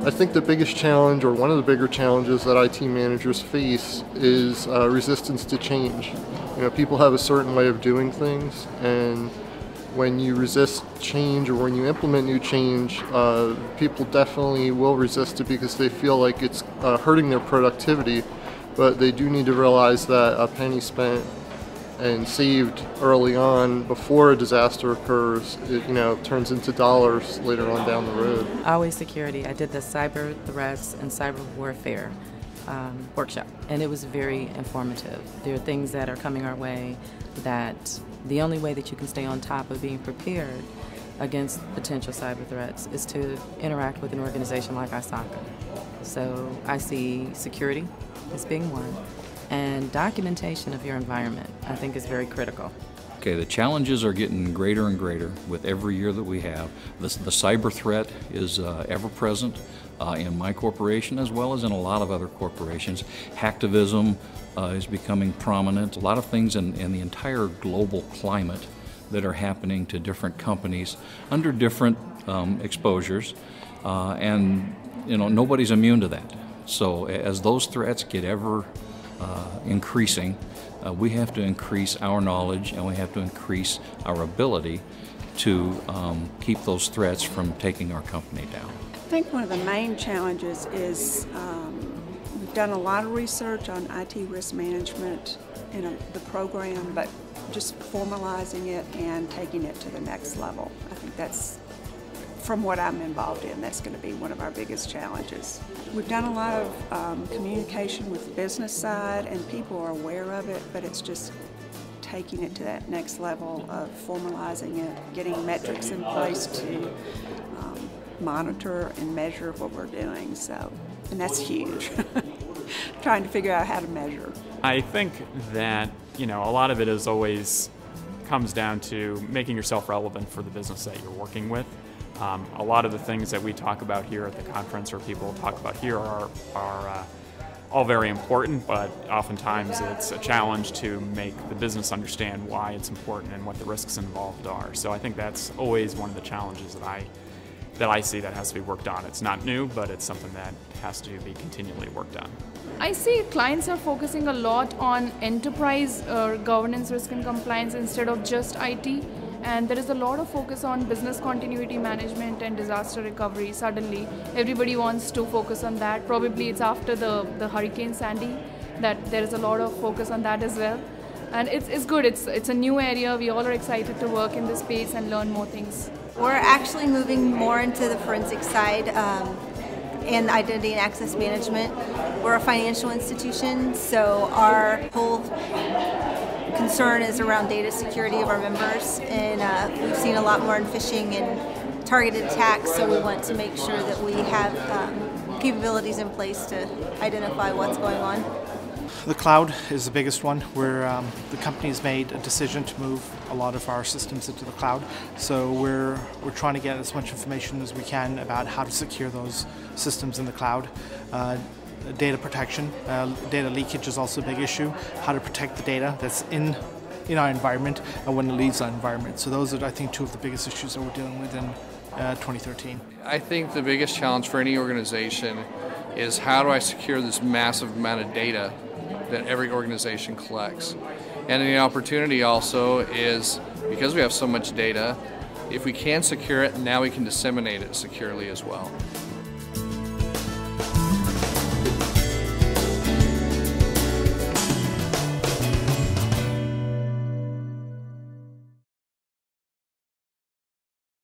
I think the biggest challenge, or one of the bigger challenges that IT managers face, is resistance to change. You know, people have a certain way of doing things, and when you resist change or when you implement new change, people definitely will resist it because they feel like it's hurting their productivity. But they do need to realize that a penny spent and saved early on before a disaster occurs, it turns into dollars later on down the road. Always security. I did the cyber threats and cyber warfare workshop, and it was very informative. There are things that are coming our way that the only way that you can stay on top of being prepared against potential cyber threats is to interact with an organization like ISACA. So I see security as being one, and documentation of your environment I think is very critical. Okay, the challenges are getting greater and greater with every year that we have. The cyber threat is ever present in my corporation as well as in a lot of other corporations. Hacktivism is becoming prominent. A lot of things in the entire global climate that are happening to different companies under different exposures, and nobody's immune to that. So as those threats get ever increasing, we have to increase our knowledge and we have to increase our ability to keep those threats from taking our company down. I think one of the main challenges is we've done a lot of research on IT risk management in the program, but just formalizing it and taking it to the next level. I think that's, from what I'm involved in, that's going to be one of our biggest challenges. We've done a lot of communication with the business side, and people are aware of it, but it's just taking it to that next level of formalizing it, getting metrics in place to monitor and measure what we're doing. So, and that's huge. Trying to figure out how to measure. I think that a lot of it is always comes down to making yourself relevant for the business that you're working with. A lot of the things that we talk about here at the conference or people talk about here are all very important, but oftentimes it's a challenge to make the business understand why it's important and what the risks involved are. So I think that's always one of the challenges that I see that has to be worked on. It's not new, but it's something that has to be continually worked on. I see clients are focusing a lot on enterprise governance, risk and compliance instead of just IT. And there is a lot of focus on business continuity management and disaster recovery. Suddenly, everybody wants to focus on that. Probably it's after the Hurricane Sandy that there is a lot of focus on that as well. And it's good. It's a new area. We all are excited to work in this space and learn more things. We're actually moving more into the forensic side and identity and access management. We're a financial institution, so our whole concern is around data security of our members, and we've seen a lot more in phishing and targeted attacks, so we want to make sure that we have capabilities in place to identify what's going on. The cloud is the biggest one, where the company's made a decision to move a lot of our systems into the cloud. So we're trying to get as much information as we can about how to secure those systems in the cloud. Data protection, data leakage is also a big issue. How to protect the data that's in our environment and when it leaves our environment. So those are, I think, two of the biggest issues that we're dealing with in 2013. I think the biggest challenge for any organization is how do I secure this massive amount of data that every organization collects. And the opportunity also is, because we have so much data, if we can secure it, now we can disseminate it securely as well.